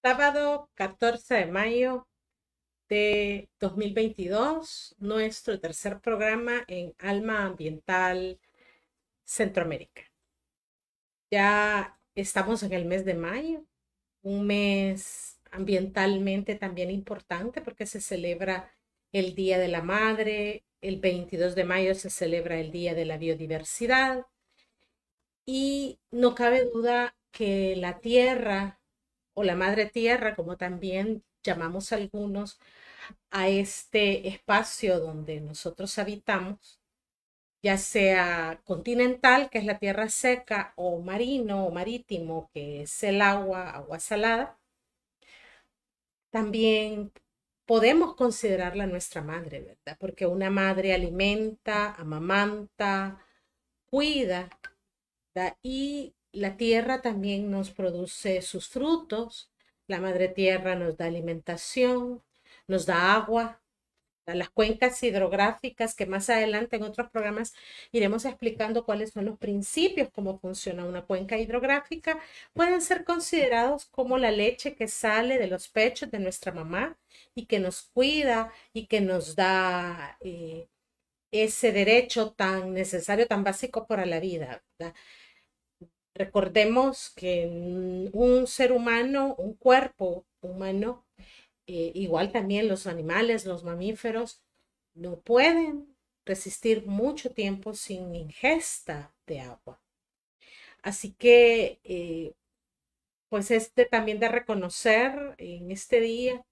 Sábado 14 de mayo de 2022, nuestro tercer programa en Alma Ambiental Centroamérica. Ya estamos en el mes de mayo, un mes ambientalmente también importante porque se celebra el Día de la Madre, el 22 de mayo se celebra el Día de la Biodiversidad y no cabe duda que la tierra o la madre tierra, como también llamamos algunos, a este espacio donde nosotros habitamos, ya sea continental, que es la tierra seca, o marino o marítimo, que es el agua salada, también podemos considerarla nuestra madre, ¿verdad? Porque una madre alimenta, amamanta, cuida, ¿verdad? Y la tierra también nos produce sus frutos, la madre tierra nos da alimentación, nos da agua, las cuencas hidrográficas, que más adelante en otros programas iremos explicando cuáles son los principios, cómo funciona una cuenca hidrográfica, pueden ser considerados como la leche que sale de los pechos de nuestra mamá y que nos cuida y que nos da ese derecho tan necesario, tan básico para la vida, ¿verdad? Recordemos que un ser humano, un cuerpo humano, igual también los animales, los mamíferos, no pueden resistir mucho tiempo sin ingesta de agua. Así que, pues también de reconocer en este día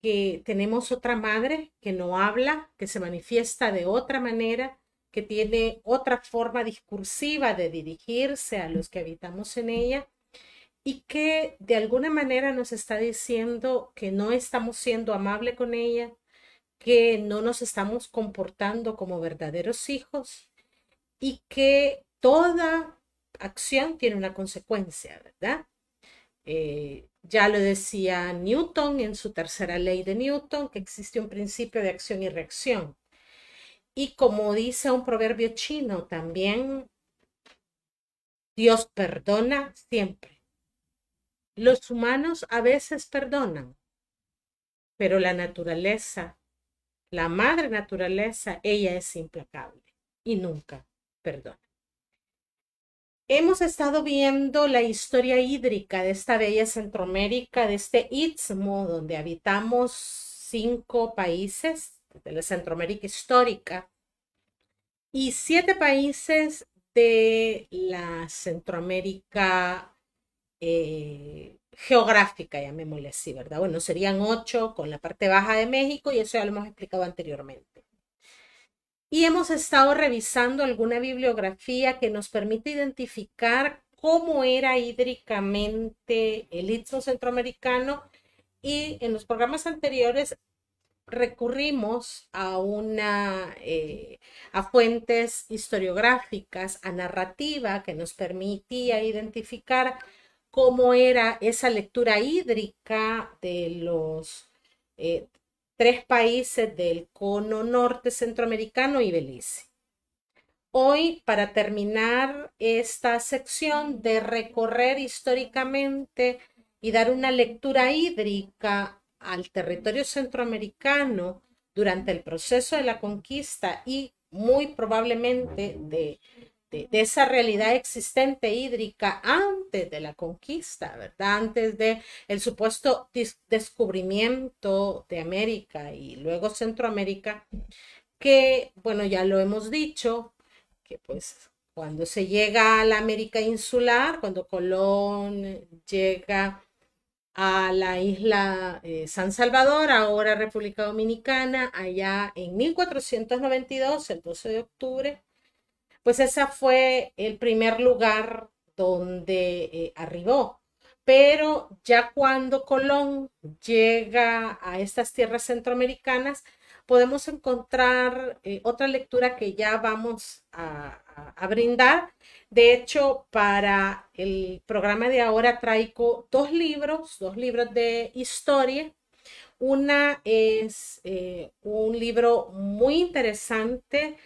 que tenemos otra madre que no habla, que se manifiesta de otra manera, que tiene otra forma discursiva de dirigirse a los que habitamos en ella y que de alguna manera nos está diciendo que no estamos siendo amable con ella, que no nos estamos comportando como verdaderos hijos y que toda acción tiene una consecuencia, ¿verdad? Ya lo decía Newton en su tercera ley de Newton, que existe un principio de acción y reacción. Y como dice un proverbio chino también, Dios perdona siempre. Los humanos a veces perdonan, pero la naturaleza, la madre naturaleza, ella es implacable y nunca perdona. Hemos estado viendo la historia hídrica de esta bella Centroamérica, de este istmo donde habitamos 5 países de la Centroamérica histórica y 7 países de la Centroamérica geográfica, llamémosle así, ¿verdad? Bueno, serían 8 con la parte baja de México y eso ya lo hemos explicado anteriormente. Y hemos estado revisando alguna bibliografía que nos permite identificar cómo era hídricamente el istmo centroamericano y en los programas anteriores recurrimos a fuentes historiográficas, a narrativa que nos permitía identificar cómo era esa lectura hídrica de los 3 países del cono norte centroamericano y Belice. Hoy, para terminar esta sección de recorrer históricamente y dar una lectura hídrica al territorio centroamericano durante el proceso de la conquista y muy probablemente de esa realidad existente hídrica antes de la conquista, ¿verdad? Antes de el supuesto descubrimiento de América y luego Centroamérica, que, bueno, ya lo hemos dicho, que pues cuando se llega a la América insular, cuando Colón llega a la isla San Salvador, ahora República Dominicana, allá en 1492, el 12 de octubre, pues ese fue el primer lugar donde arribó. Pero ya cuando Colón llega a estas tierras centroamericanas, podemos encontrar otra lectura que ya vamos a brindar. De hecho, para el programa de ahora traigo dos libros de historia. Una es un libro muy interesante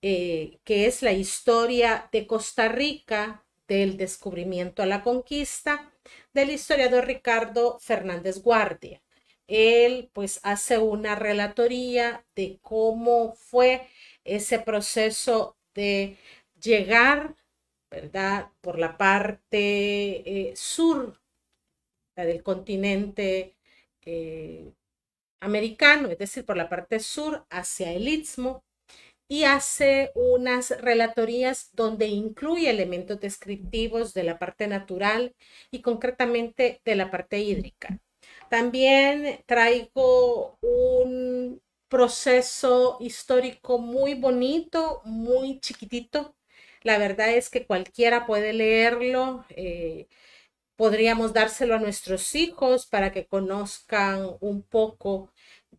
que es la historia de Costa Rica del descubrimiento a la conquista, del historiador Ricardo Fernández Guardia. Él pues hace una relatoría de cómo fue ese proceso de llegar, ¿verdad?, por la parte sur del continente americano, es decir, por la parte sur hacia el Istmo, y hace unas relatorías donde incluye elementos descriptivos de la parte natural y concretamente de la parte hídrica. También traigo un proceso histórico muy bonito, muy chiquitito. La verdad es que cualquiera puede leerlo. Podríamos dárselo a nuestros hijos para que conozcan un poco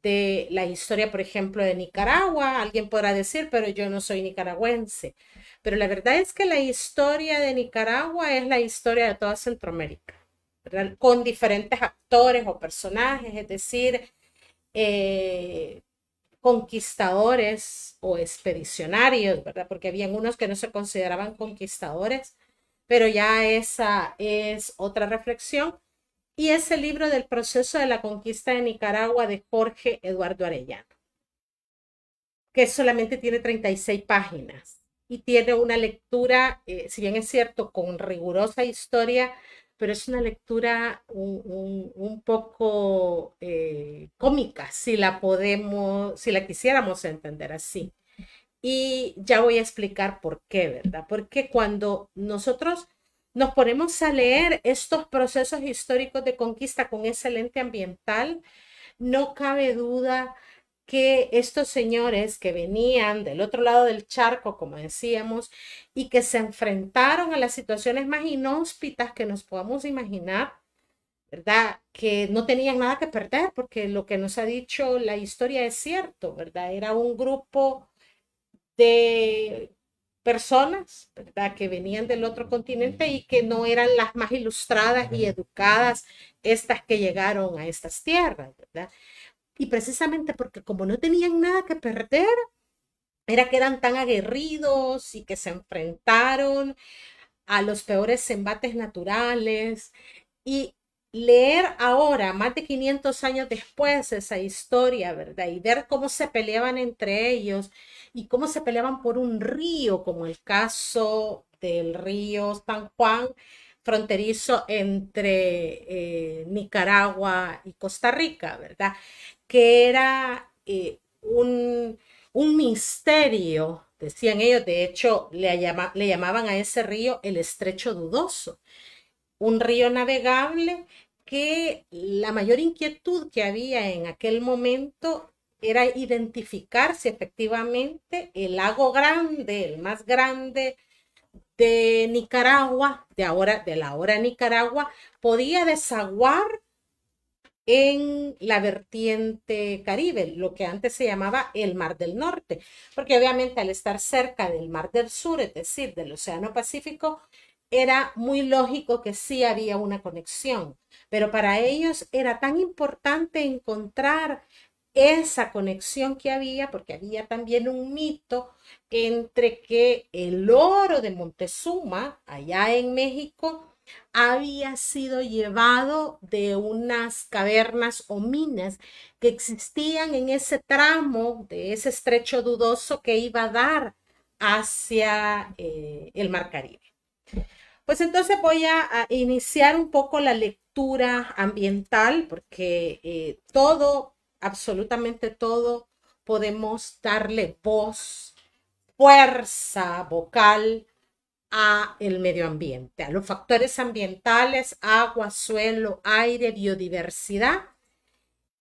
de la historia, por ejemplo, de Nicaragua. Alguien podrá decir, pero yo no soy nicaragüense. Pero la verdad es que la historia de Nicaragua es la historia de toda Centroamérica, ¿verdad? Con diferentes actores o personajes, es decir, eh, conquistadores o expedicionarios, ¿verdad? Porque habían unos que no se consideraban conquistadores, pero ya esa es otra reflexión. Y es el libro del proceso de la conquista de Nicaragua de Jorge Eduardo Arellano, que solamente tiene 36 páginas y tiene una lectura, si bien es cierto, con rigurosa historia, pero es una lectura un poco cómica, si la podemos, si la quisiéramos entender así. Y ya voy a explicar por qué, ¿verdad? Porque cuando nosotros nos ponemos a leer estos procesos históricos de conquista con ese lente ambiental, no cabe duda que estos señores que venían del otro lado del charco, como decíamos, y que se enfrentaron a las situaciones más inhóspitas que nos podamos imaginar, ¿verdad? Que no tenían nada que perder, porque lo que nos ha dicho la historia es cierto, ¿verdad? Era un grupo de personas, ¿verdad?, que venían del otro continente y que no eran las más ilustradas y educadas estas que llegaron a estas tierras, ¿verdad? Y precisamente porque como no tenían nada que perder, era que eran tan aguerridos y que se enfrentaron a los peores embates naturales. Y leer ahora, más de 500 años después, esa historia, ¿verdad? Y ver cómo se peleaban entre ellos y cómo se peleaban por un río, como el caso del río San Juan, fronterizo entre Nicaragua y Costa Rica, ¿verdad? Que era un misterio, decían ellos. De hecho, le llamaban a ese río el Estrecho Dudoso, un río navegable que la mayor inquietud que había en aquel momento era identificar si efectivamente el lago grande, el más grande de Nicaragua, de la ahora Nicaragua, podía desaguar en la vertiente Caribe, lo que antes se llamaba el Mar del Norte, porque obviamente al estar cerca del Mar del Sur, es decir, del Océano Pacífico, era muy lógico que sí había una conexión, pero para ellos era tan importante encontrar esa conexión que había, porque había también un mito entre que el oro de Montezuma, allá en México, había sido llevado de unas cavernas o minas que existían en ese tramo de ese estrecho dudoso que iba a dar hacia el Mar Caribe. Pues entonces voy a iniciar un poco la lectura ambiental porque todo, absolutamente todo, podemos darle voz, fuerza vocal a el medio ambiente, a los factores ambientales, agua, suelo, aire, biodiversidad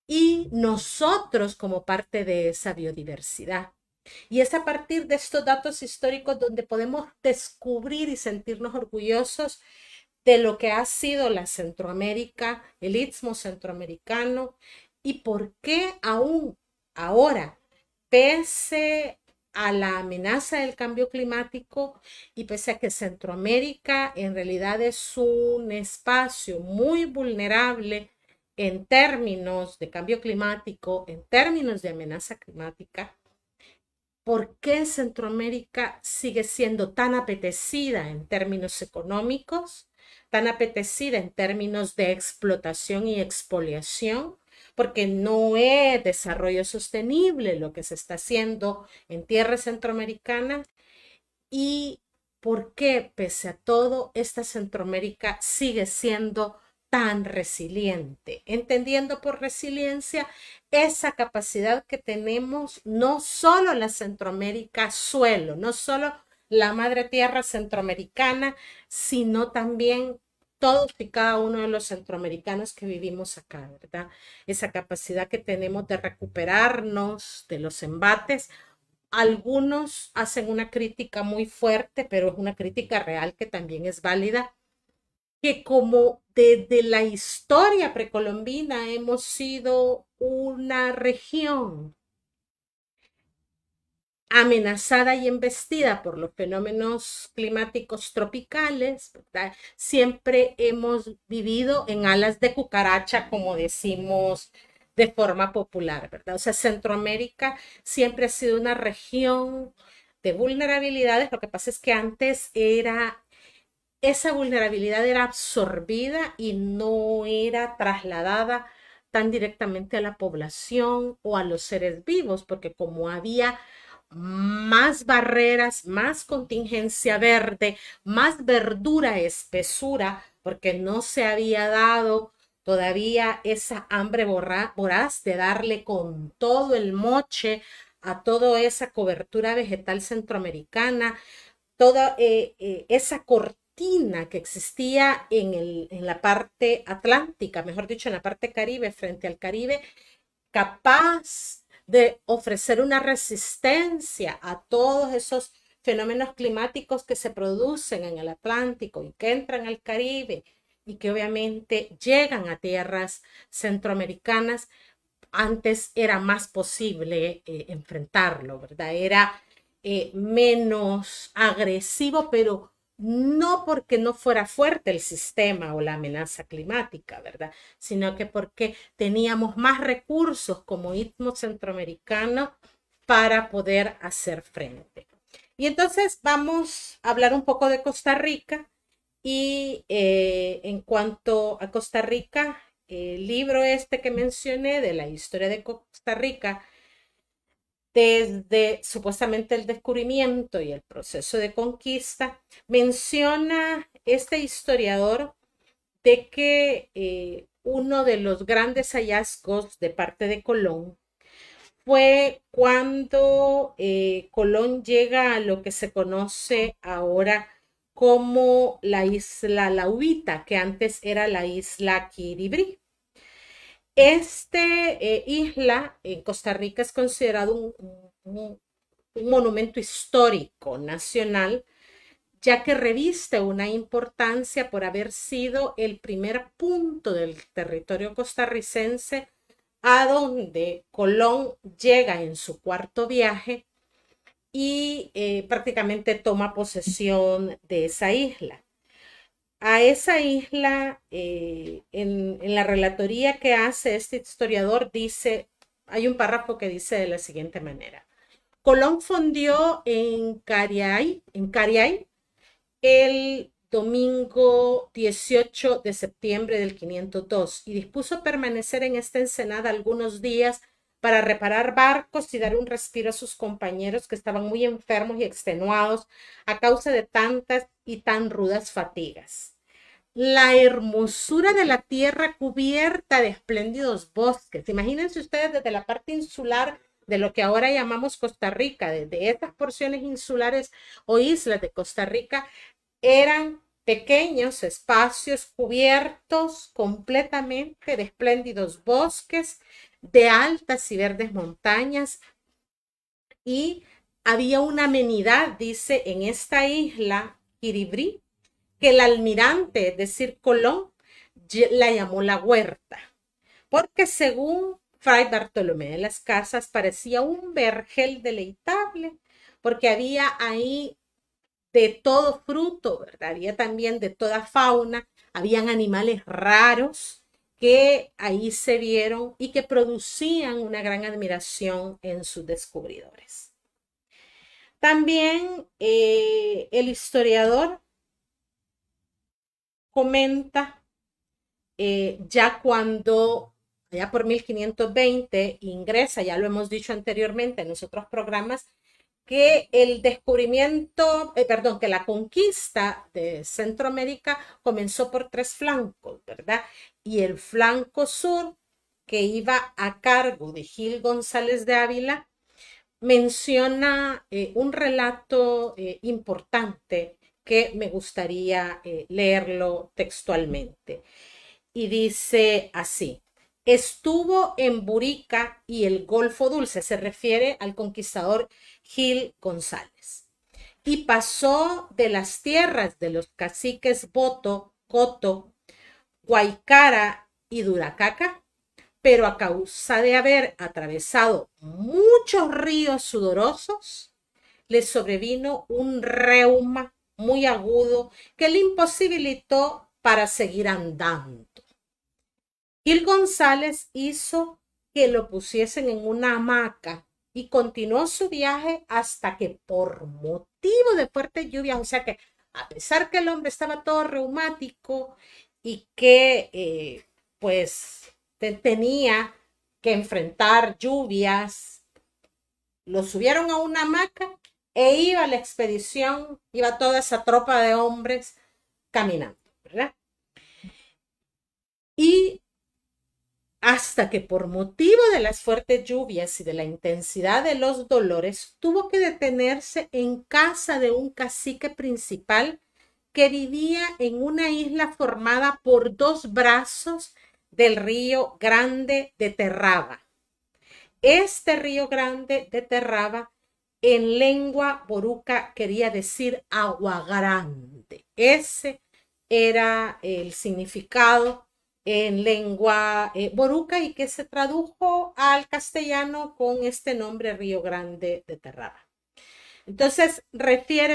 y nosotros como parte de esa biodiversidad. Y es a partir de estos datos históricos donde podemos descubrir y sentirnos orgullosos de lo que ha sido la Centroamérica, el Istmo centroamericano, y por qué aún ahora, pese a la amenaza del cambio climático y pese a que Centroamérica en realidad es un espacio muy vulnerable en términos de cambio climático, en términos de amenaza climática, ¿por qué Centroamérica sigue siendo tan apetecida en términos económicos? tan apetecida en términos de explotación y expoliación, porque no es desarrollo sostenible lo que se está haciendo en tierras centroamericanas y por qué, pese a todo, esta Centroamérica sigue siendo tan resiliente, entendiendo por resiliencia esa capacidad que tenemos, no solo la Centroamérica suelo, no solo la madre tierra centroamericana, sino también todos y cada uno de los centroamericanos que vivimos acá, ¿verdad? Esa capacidad que tenemos de recuperarnos de los embates. Algunos hacen una crítica muy fuerte, pero es una crítica real que también es válida, que como desde la historia precolombina hemos sido una región amenazada y embestida por los fenómenos climáticos tropicales, ¿verdad? Siempre hemos vivido en alas de cucaracha, como decimos de forma popular, ¿verdad? O sea, Centroamérica siempre ha sido una región de vulnerabilidades. Lo que pasa es que antes esa vulnerabilidad era absorbida y no era trasladada tan directamente a la población o a los seres vivos, porque como había más barreras, más contingencia verde, más verdura, espesura, porque no se había dado todavía esa hambre voraz de darle con todo el moche a toda esa cobertura vegetal centroamericana, toda esa cortina que existía en la parte atlántica, mejor dicho, en la parte caribe, frente al Caribe, capaz de ofrecer una resistencia a todos esos fenómenos climáticos que se producen en el Atlántico y que entran al Caribe y que obviamente llegan a tierras centroamericanas. Antes era más posible enfrentarlo, ¿verdad? Era menos agresivo, pero no porque no fuera fuerte el sistema o la amenaza climática, ¿verdad? Sino que porque teníamos más recursos como istmo centroamericano para poder hacer frente. Y entonces vamos a hablar un poco de Costa Rica y en cuanto a Costa Rica, el libro este que mencioné de la historia de Costa Rica, desde supuestamente el descubrimiento y el proceso de conquista, menciona este historiador de que uno de los grandes hallazgos de parte de Colón fue cuando Colón llega a lo que se conoce ahora como la isla Lahuita, que antes era la isla Quiribrí. Isla en Costa Rica es considerado un monumento histórico nacional, ya que reviste una importancia por haber sido el primer punto del territorio costarricense a donde Colón llega en su cuarto viaje y prácticamente toma posesión de esa isla. A esa isla, en la relatoría que hace este historiador, hay un párrafo que dice de la siguiente manera. Colón fondió en Cariay el domingo 18 de septiembre del 502 y dispuso permanecer en esta ensenada algunos días para reparar barcos y dar un respiro a sus compañeros que estaban muy enfermos y extenuados a causa de tantas y tan rudas fatigas. La hermosura de la tierra cubierta de espléndidos bosques. Imagínense ustedes desde la parte insular de lo que ahora llamamos Costa Rica, desde estas porciones insulares o islas de Costa Rica, eran pequeños espacios cubiertos completamente de espléndidos bosques, de altas y verdes montañas, y había una amenidad, dice, en esta isla, Quiribrí, que el almirante, es decir, Colón, la llamó la huerta, porque según Fray Bartolomé de las Casas parecía un vergel deleitable, porque había ahí de todo fruto, ¿verdad? Había también de toda fauna, habían animales raros que ahí se vieron y que producían una gran admiración en sus descubridores. También el historiador comenta ya cuando, ya por 1520, ingresa, ya lo hemos dicho anteriormente en los otros programas, que el descubrimiento, perdón, que la conquista de Centroamérica comenzó por 3 flancos, ¿verdad? Y el flanco sur, que iba a cargo de Gil González de Ávila, menciona un relato importante que me gustaría leerlo textualmente. Y dice así: estuvo en Burica y el Golfo Dulce, se refiere al conquistador Gil González, y pasó de las tierras de los caciques Boto, Coto, Guaycara y Duracaca, pero a causa de haber atravesado muchos ríos sudorosos, le sobrevino un reuma muy agudo que le imposibilitó para seguir andando. Gil González hizo que lo pusiesen en una hamaca y continuó su viaje hasta que, por motivo de fuertes lluvias, o sea que a pesar que el hombre estaba todo reumático y que pues tenía que enfrentar lluvias, lo subieron a una hamaca e iba la expedición, iba toda esa tropa de hombres caminando, ¿verdad? Y hasta que, por motivo de las fuertes lluvias y de la intensidad de los dolores, tuvo que detenerse en casa de un cacique principal que vivía en una isla formada por 2 brazos del río Grande de Terraba. Este río Grande de Terraba, en lengua boruca, quería decir agua grande. Ese era el significado en lengua boruca y que se tradujo al castellano con este nombre, Río Grande de Terraba. Entonces,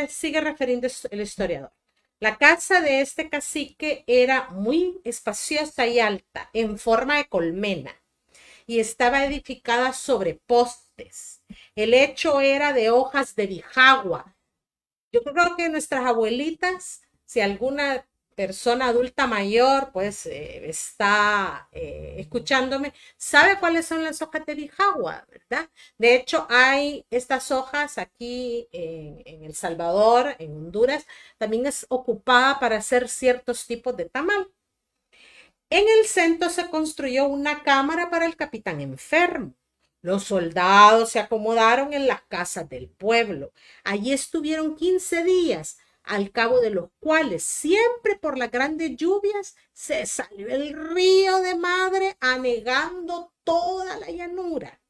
sigue refiriendo el historiador. La casa de este cacique era muy espaciosa y alta, en forma de colmena, y estaba edificada sobre postes. El lecho era de hojas de bijagua. Yo creo que nuestras abuelitas, si alguna persona adulta mayor pues está escuchándome, sabe cuáles son las hojas de bijagua, ¿verdad? De hecho, hay estas hojas aquí en El Salvador, en Honduras, también es ocupada para hacer ciertos tipos de tamal. En el centro se construyó una cámara para el capitán enfermo. Los soldados se acomodaron en las casas del pueblo. Allí estuvieron 15 días, al cabo de los cuales, siempre por las grandes lluvias, se salió el río de Madre anegando toda la llanura.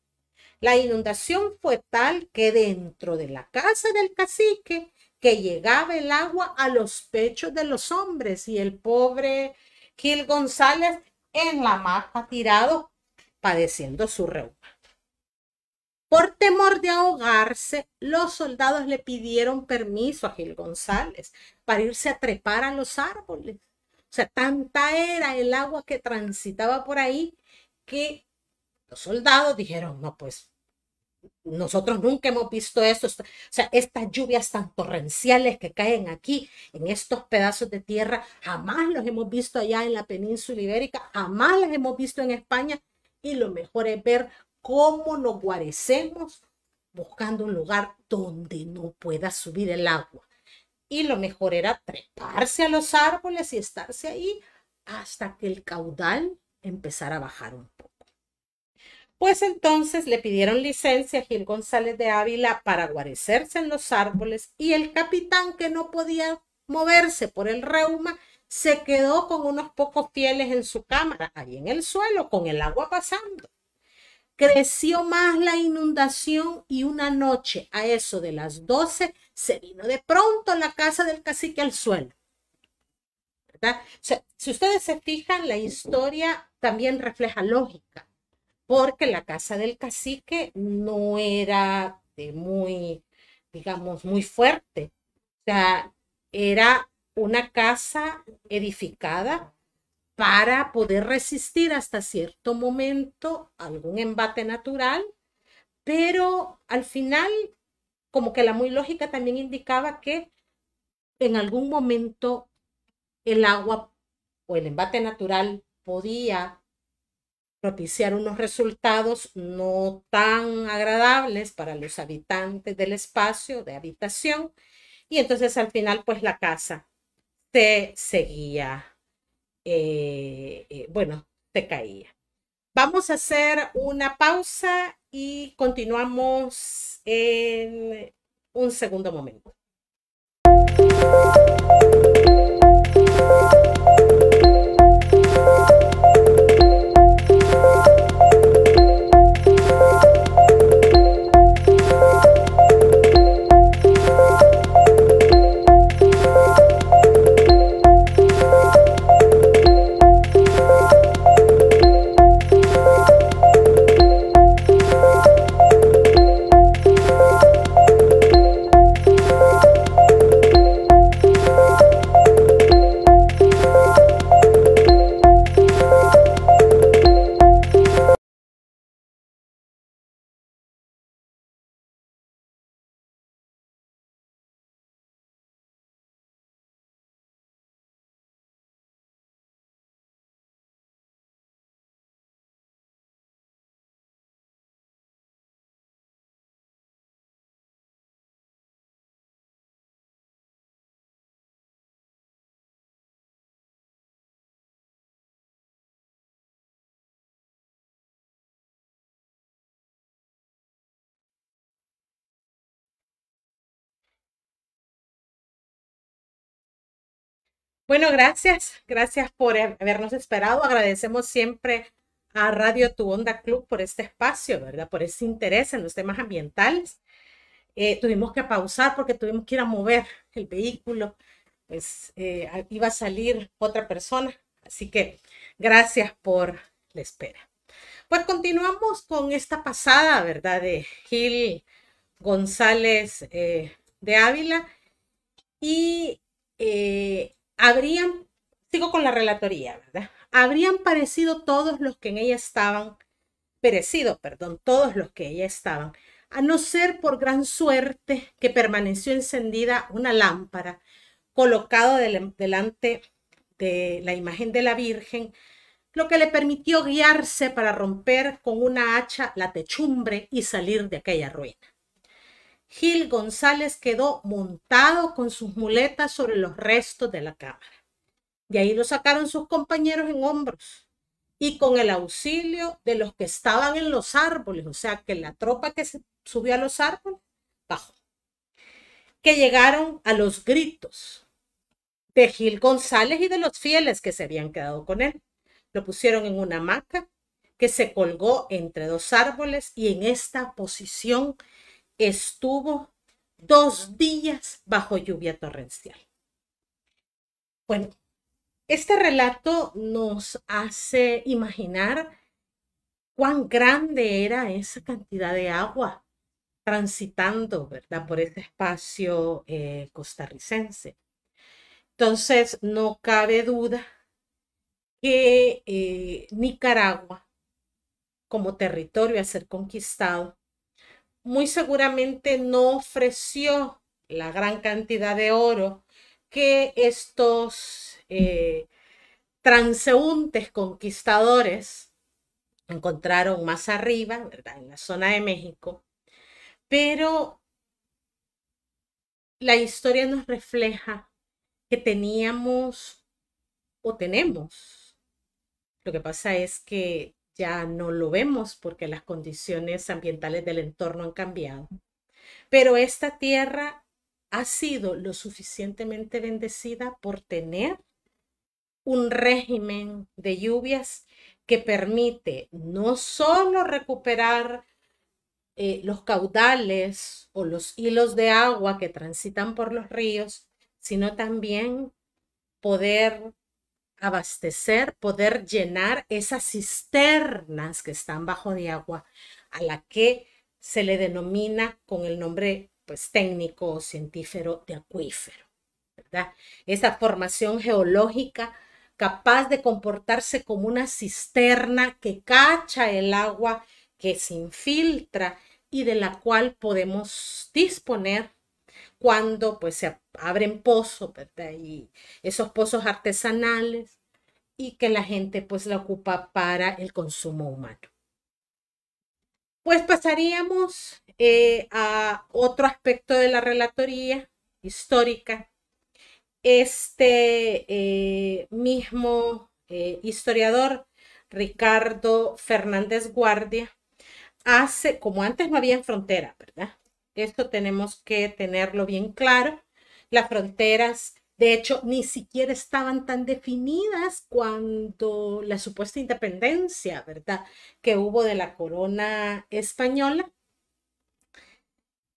La inundación fue tal que dentro de la casa del cacique que llegaba el agua a los pechos de los hombres y el pobre Gil González en la hamaca tirado padeciendo su reuma. Por temor de ahogarse, los soldados le pidieron permiso a Gil González para irse a trepar a los árboles. O sea, tanta era el agua que transitaba por ahí que los soldados dijeron, no, pues nosotros nunca hemos visto esto, o sea, estas lluvias tan torrenciales que caen aquí en estos pedazos de tierra, jamás los hemos visto allá en la península ibérica, jamás las hemos visto en España, y lo mejor es ver cómo nos guarecemos buscando un lugar donde no pueda subir el agua. Y lo mejor era treparse a los árboles y estarse ahí hasta que el caudal empezara a bajar un poco. Pues entonces le pidieron licencia a Gil González de Ávila para guarecerse en los árboles y el capitán, que no podía moverse por el reuma, se quedó con unos pocos fieles en su cámara, ahí en el suelo, con el agua pasando. Creció más la inundación y una noche, a eso de las 12, se vino de pronto la casa del cacique al suelo, ¿verdad? O sea, si ustedes se fijan, la historia también refleja lógica, porque la casa del cacique no era de muy, digamos, muy fuerte. O sea, era una casa edificada para poder resistir hasta cierto momento algún embate natural, pero al final, como que la muy lógica también indicaba que en algún momento el agua o el embate natural podía propiciar unos resultados no tan agradables para los habitantes del espacio de habitación, y entonces al final pues la casa se seguía, bueno, se caía. Vamos a hacer una pausa y continuamos en un segundo momento. Bueno, gracias por habernos esperado. Agradecemos siempre a Radio Tu Onda Club por este espacio, ¿verdad? Por ese interés en los temas ambientales. Tuvimos que pausar porque tuvimos que ir a mover el vehículo, pues iba a salir otra persona, así que gracias por la espera. Pues continuamos con esta pasada, ¿verdad? De Gil González de Ávila, y sigo con la relatoría, ¿verdad? Habrían perecido todos los que en ella estaban, todos los que ella estaban, a no ser por gran suerte que permaneció encendida una lámpara colocada delante de la imagen de la Virgen, lo que le permitió guiarse para romper con una hacha la techumbre y salir de aquella ruina. Gil González quedó montado con sus muletas sobre los restos de la cámara. De ahí lo sacaron sus compañeros en hombros y con el auxilio de los que estaban en los árboles, o sea que la tropa que se subió a los árboles bajó, que llegaron a los gritos de Gil González y de los fieles que se habían quedado con él. Lo pusieron en una hamaca que se colgó entre dos árboles y en esta posición estuvo 2 días bajo lluvia torrencial. Bueno, este relato nos hace imaginar cuán grande era esa cantidad de agua transitando, ¿verdad?, por ese espacio costarricense. Entonces, no cabe duda que Nicaragua, como territorio a ser conquistado, muy seguramente no ofreció la gran cantidad de oro que estos transeúntes conquistadores encontraron más arriba, ¿verdad?, en la zona de México. Pero la historia nos refleja que teníamos o tenemos. Lo que pasa es que ya no lo vemos porque las condiciones ambientales del entorno han cambiado. Pero esta tierra ha sido lo suficientemente bendecida por tener un régimen de lluvias que permite no solo recuperar los caudales o los hilos de agua que transitan por los ríos, sino también poder abastecer, poder llenar esas cisternas que están bajo de agua, a la que se le denomina con el nombre pues técnico o científico de acuífero, ¿verdad? Esa formación geológica capaz de comportarse como una cisterna que cacha el agua, que se infiltra y de la cual podemos disponer cuando pues se abren pozos, ¿verdad? Y esos pozos artesanales y que la gente pues la ocupa para el consumo humano. Pues pasaríamos a otro aspecto de la relatoría histórica. Este mismo historiador, Ricardo Fernández Guardia, hace, como antes no había frontera, ¿verdad? Esto tenemos que tenerlo bien claro. Las fronteras, de hecho, ni siquiera estaban tan definidas cuando la supuesta independencia, ¿verdad?, que hubo de la corona española.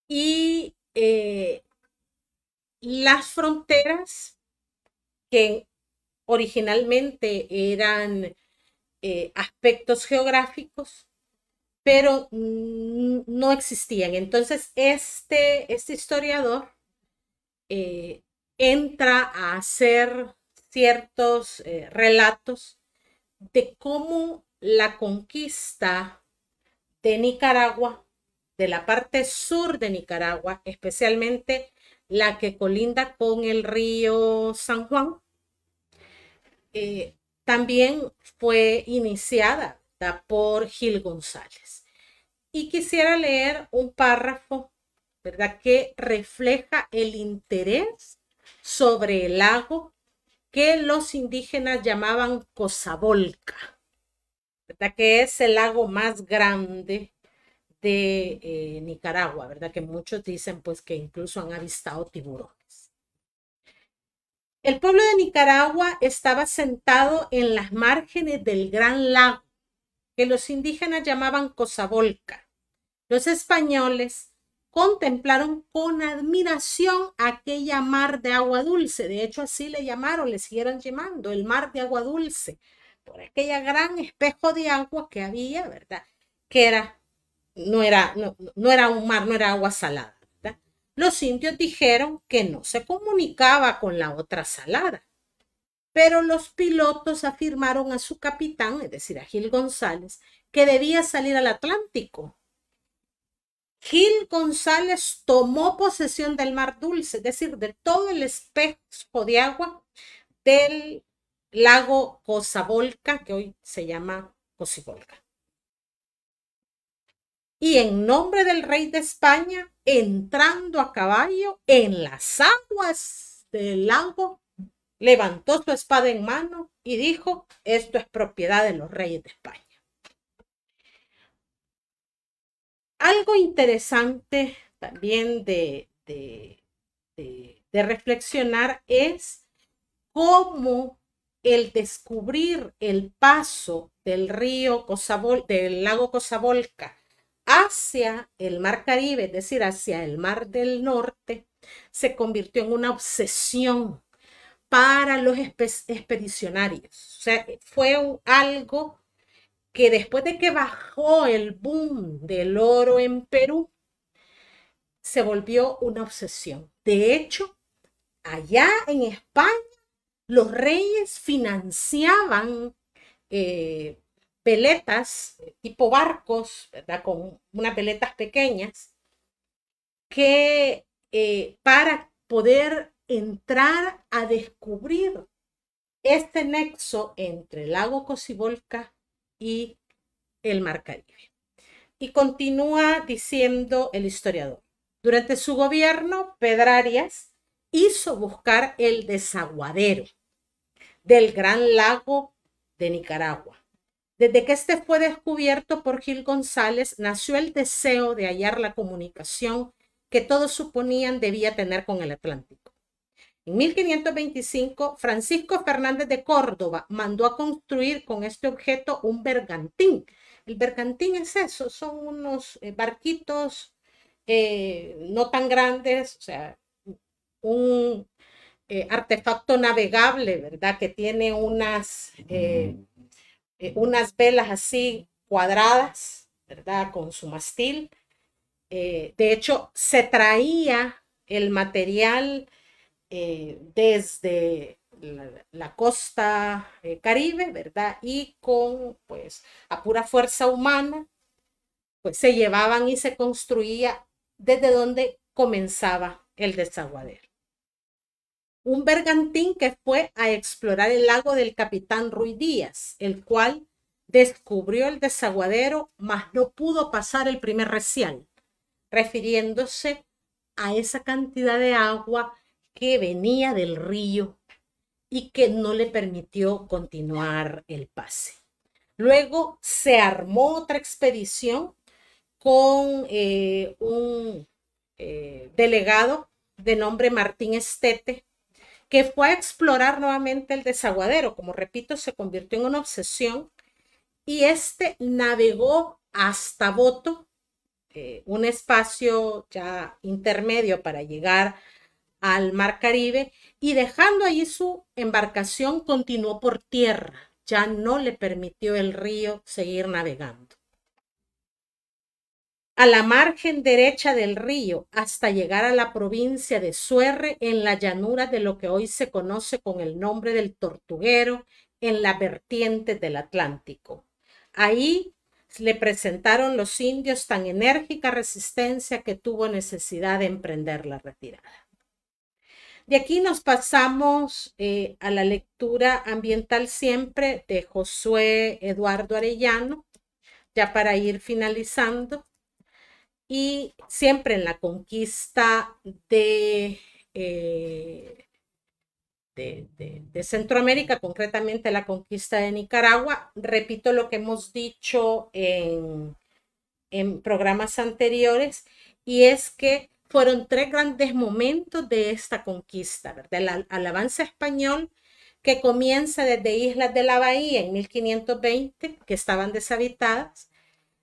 Y las fronteras que originalmente eran aspectos geográficos, pero no existían. Entonces, este historiador entra a hacer ciertos relatos de cómo la conquista de Nicaragua, de la parte sur de Nicaragua, especialmente la que colinda con el río San Juan, también fue iniciada, ¿verdad?, por Gil González. Y quisiera leer un párrafo, ¿verdad?, que refleja el interés sobre el lago que los indígenas llamaban Cozabolca, ¿verdad?, que es el lago más grande de Nicaragua, ¿verdad?, que muchos dicen pues que incluso han avistado tiburones. El pueblo de Nicaragua estaba sentado en las márgenes del gran lago que los indígenas llamaban Cozabolca. Los españoles contemplaron con admiración aquella mar de agua dulce. De hecho, así le llamaron, le siguieron llamando el mar de agua dulce, por aquella gran espejo de agua que había, ¿verdad?, que no era un mar, no era agua salada, ¿verdad? Los indios dijeron que no se comunicaba con la otra salada, pero los pilotos afirmaron a su capitán, es decir, a Gil González, que debía salir al Atlántico. Gil González tomó posesión del mar dulce, es decir, de todo el espejo de agua del lago Cozabolca, que hoy se llama Cocibolca. Y en nombre del rey de España, entrando a caballo en las aguas del lago, levantó su espada en mano y dijo: esto es propiedad de los reyes de España. Algo interesante también de reflexionar es cómo el descubrir el paso del del lago Cozabolca hacia el mar Caribe, es decir, hacia el mar del norte, se convirtió en una obsesión para los expedicionarios. O sea, fue algo que después de que bajó el boom del oro en Perú, se volvió una obsesión. De hecho, allá en España, los reyes financiaban veletas, tipo barcos, ¿verdad?, con unas veletas pequeñas, que para poder entrar a descubrir este nexo entre el lago Cocibolca y el mar Caribe. Y continúa diciendo el historiador: durante su gobierno, Pedrarias hizo buscar el desaguadero del gran lago de Nicaragua. Desde que este fue descubierto por Gil González, nació el deseo de hallar la comunicación que todos suponían debía tener con el Atlántico. En 1525, Francisco Fernández de Córdoba mandó a construir con este objeto un bergantín. El bergantín es eso, son unos barquitos no tan grandes, o sea, un artefacto navegable, ¿verdad?, que tiene unas velas así cuadradas, ¿verdad?, con su mastil. De hecho, se traía el material desde la costa Caribe, ¿verdad?, y con, pues, a pura fuerza humana, pues se llevaban y se construía desde donde comenzaba el desaguadero. un bergantín que fue a explorar el lago del capitán Ruy Díaz, el cual descubrió el desaguadero, mas no pudo pasar el primer recial, refiriéndose a esa cantidad de agua que venía del río y que no le permitió continuar el pase. Luego se armó otra expedición con un delegado de nombre Martín Estete, que fue a explorar nuevamente el desaguadero. Como repito, se convirtió en una obsesión y este navegó hasta Boto, un espacio ya intermedio para llegar al Mar Caribe, y dejando allí su embarcación continuó por tierra. Ya no le permitió el río seguir navegando. A la margen derecha del río hasta llegar a la provincia de Suerre, en la llanura de lo que hoy se conoce con el nombre del Tortuguero, en la vertiente del Atlántico. Ahí le presentaron los indios tan enérgica resistencia que tuvo necesidad de emprender la retirada. De aquí nos pasamos a la lectura ambiental siempre de Josué Eduardo Arellano, ya para ir finalizando. Y siempre en la conquista de Centroamérica, concretamente la conquista de Nicaragua. Repito lo que hemos dicho en programas anteriores, y es que fueron 3 grandes momentos de esta conquista, ¿verdad? El avance español, que comienza desde Islas de la Bahía en 1520, que estaban deshabitadas,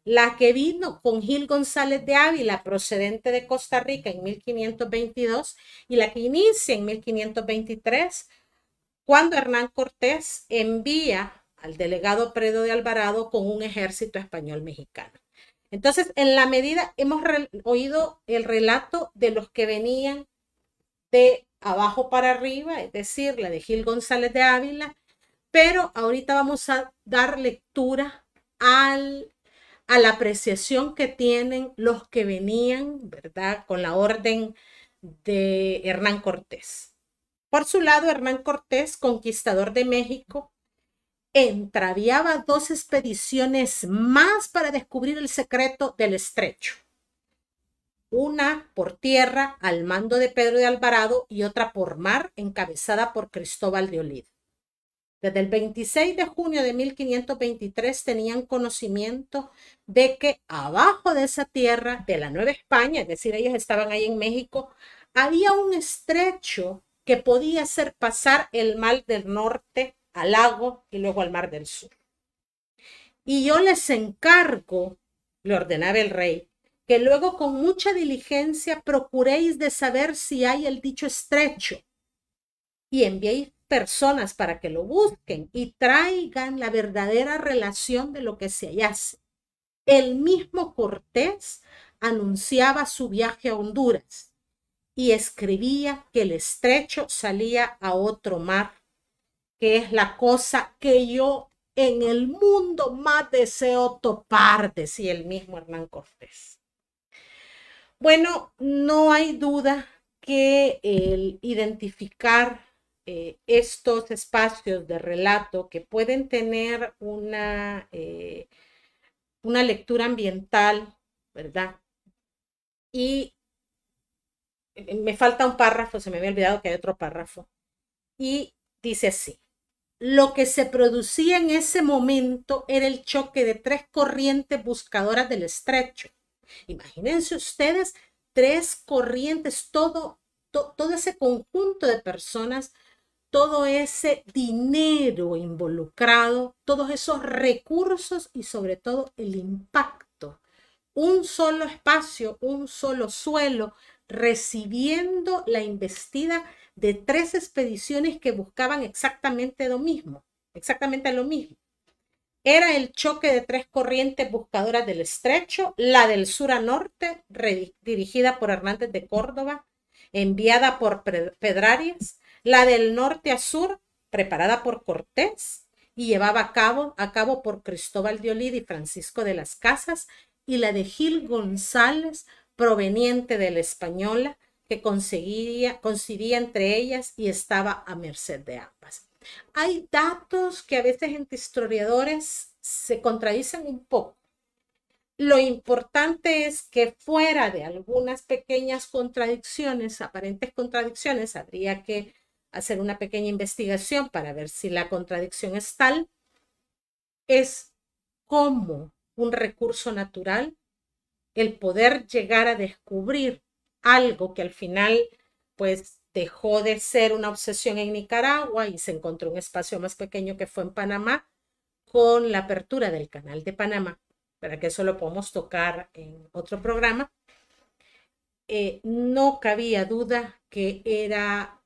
la que vino con Gil González de Ávila, procedente de Costa Rica, en 1522, y la que inicia en 1523, cuando Hernán Cortés envía al delegado Predo de Alvarado con un ejército español mexicano. Entonces, en la medida, hemos oído el relato de los que venían de abajo para arriba, es decir, la de Gil González de Ávila, pero ahorita vamos a dar lectura a la apreciación que tienen los que venían, ¿verdad?, con la orden de Hernán Cortés. Por su lado, Hernán Cortés, conquistador de México, entraviaba 2 expediciones más para descubrir el secreto del estrecho. Una por tierra al mando de Pedro de Alvarado y otra por mar encabezada por Cristóbal de Olid. Desde el 26 de junio de 1523 tenían conocimiento de que abajo de esa tierra, de la Nueva España, es decir, ellos estaban ahí en México, había un estrecho que podía hacer pasar el mar del norte al lago y luego al mar del sur. Y yo les encargo, le ordenaba el rey, que luego con mucha diligencia procuréis de saber si hay el dicho estrecho y enviéis personas para que lo busquen y traigan la verdadera relación de lo que se hallase. El mismo Cortés anunciaba su viaje a Honduras y escribía que el estrecho salía a otro mar, que es la cosa que yo en el mundo más deseo topar, decía el mismo Hernán Cortés. Bueno, no hay duda que el identificar estos espacios de relato que pueden tener una lectura ambiental, ¿verdad? Y me falta un párrafo, se me había olvidado que hay otro párrafo, y dice así: lo que se producía en ese momento era el choque de 3 corrientes buscadoras del estrecho. Imagínense ustedes 3 corrientes, todo ese conjunto de personas, todo ese dinero involucrado, todos esos recursos y sobre todo el impacto. Un solo espacio, un solo suelo, recibiendo la embestida de 3 expediciones que buscaban exactamente lo mismo. Era el choque de 3 corrientes buscadoras del estrecho, la del sur a norte, dirigida por Hernández de Córdoba, enviada por Pedrarias, la del norte a sur, preparada por Cortés y llevaba a cabo por Cristóbal de Olid y Francisco de las Casas, y la de Gil González, proveniente de la Española, que coincidía entre ellas y estaba a merced de ambas. Hay datos que a veces entre historiadores se contradicen un poco. Lo importante es que fuera de algunas pequeñas contradicciones, aparentes contradicciones, habría que hacer una pequeña investigación para ver si la contradicción es tal, es como un recurso natural el poder llegar a descubrir algo que al final pues dejó de ser una obsesión en Nicaragua y se encontró un espacio más pequeño que fue en Panamá con la apertura del Canal de Panamá, para que eso lo podamos tocar en otro programa. No cabía duda que era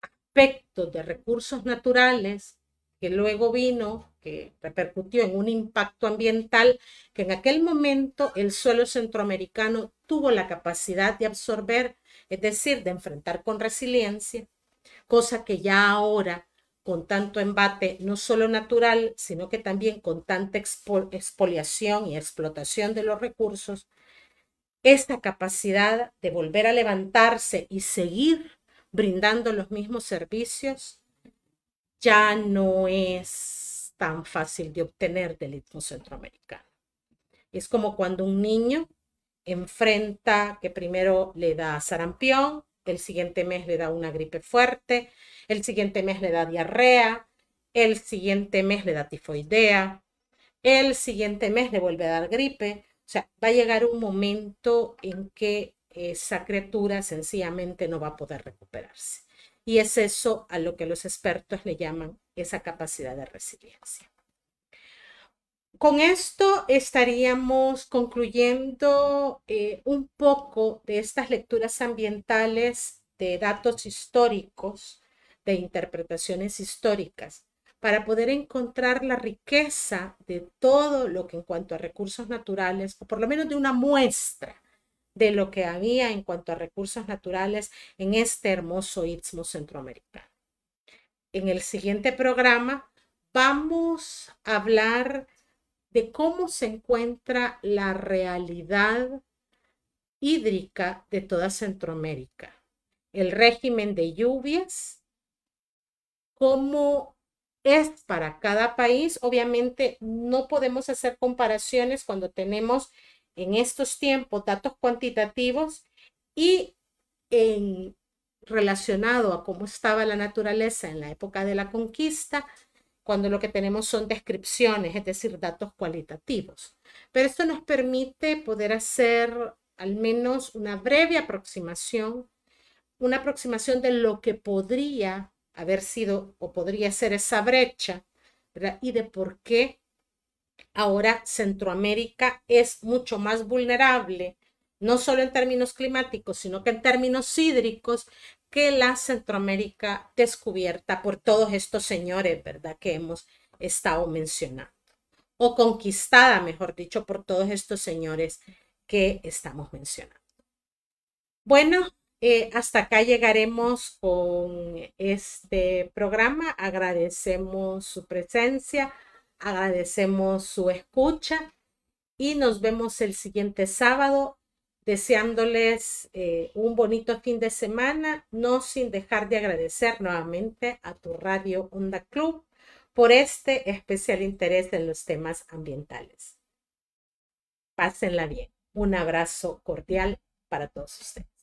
aspecto de recursos naturales que luego vino, que repercutió en un impacto ambiental que en aquel momento el suelo centroamericano tuvo la capacidad de absorber, es decir, de enfrentar con resiliencia, cosa que ya ahora, con tanto embate no solo natural, sino que también con tanta expoliación y explotación de los recursos, esta capacidad de volver a levantarse y seguir brindando los mismos servicios ya no es tan fácil de obtener del Istmo Centroamericano. Es como cuando un niño enfrenta que primero le da sarampión, el siguiente mes le da una gripe fuerte, el siguiente mes le da diarrea, el siguiente mes le da tifoidea, el siguiente mes le vuelve a dar gripe. O sea, va a llegar un momento en que esa criatura sencillamente no va a poder recuperarse. Y es eso a lo que los expertos le llaman esa capacidad de resiliencia. Con esto estaríamos concluyendo un poco de estas lecturas ambientales de datos históricos, de interpretaciones históricas, para poder encontrar la riqueza de todo lo que en cuanto a recursos naturales, o por lo menos de una muestra de lo que había en cuanto a recursos naturales en este hermoso istmo centroamericano. En el siguiente programa vamos a hablar de cómo se encuentra la realidad hídrica de toda Centroamérica, el régimen de lluvias, cómo es para cada país. Obviamente no podemos hacer comparaciones cuando tenemos en estos tiempos datos cuantitativos y relacionado a cómo estaba la naturaleza en la época de la conquista, cuando lo que tenemos son descripciones, es decir, datos cualitativos. Pero esto nos permite poder hacer al menos una breve aproximación, una aproximación de lo que podría haber sido o podría ser esa brecha, ¿verdad? Y de por qué ahora Centroamérica es mucho más vulnerable, no solo en términos climáticos, sino que en términos hídricos, que la Centroamérica descubierta por todos estos señores, ¿verdad?, que hemos estado mencionando, o conquistada, mejor dicho, por todos estos señores que estamos mencionando. Bueno, hasta acá llegaremos con este programa. Agradecemos su presencia, agradecemos su escucha y nos vemos el siguiente sábado, deseándoles un bonito fin de semana, no sin dejar de agradecer nuevamente a tu Radio Onda Club por este especial interés en los temas ambientales. Pásenla bien. Un abrazo cordial para todos ustedes.